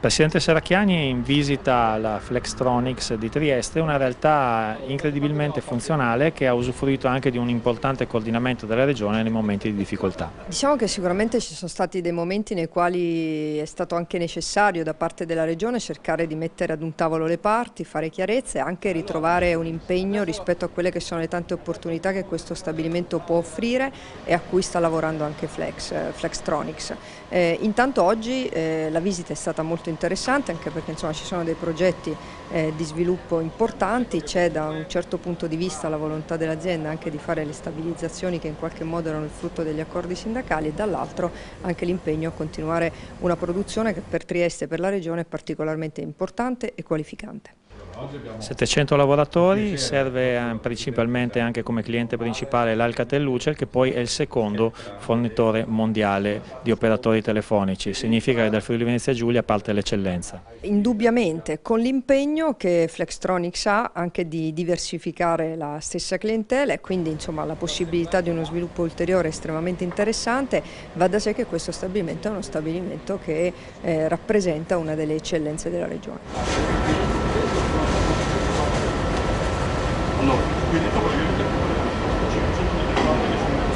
Presidente Serracchiani è in visita alla Flextronics di Trieste, una realtà incredibilmente funzionale che ha usufruito anche di un importante coordinamento della Regione nei momenti di difficoltà. Diciamo che sicuramente ci sono stati dei momenti nei quali è stato anche necessario da parte della Regione cercare di mettere ad un tavolo le parti, fare chiarezza e anche ritrovare un impegno rispetto a quelle che sono le tante opportunità che questo stabilimento può offrire e a cui sta lavorando anche Flextronics. Intanto oggi la visita è stata molto interessante anche perché insomma, ci sono dei progetti di sviluppo importanti, c'è da un certo punto di vista la volontà dell'azienda anche di fare le stabilizzazioni che in qualche modo erano il frutto degli accordi sindacali e dall'altro anche l'impegno a continuare una produzione che per Trieste e per la Regione è particolarmente importante e qualificante. 700 lavoratori, serve principalmente anche come cliente principale l'Alcatel-Lucent, che poi è il secondo fornitore mondiale di operatori telefonici, significa che dal Friuli Venezia Giulia parte l'eccellenza. Indubbiamente con l'impegno che Flextronics ha anche di diversificare la stessa clientela e quindi insomma, la possibilità di uno sviluppo ulteriore estremamente interessante, va da sé che questo stabilimento è uno stabilimento che rappresenta una delle eccellenze della Regione.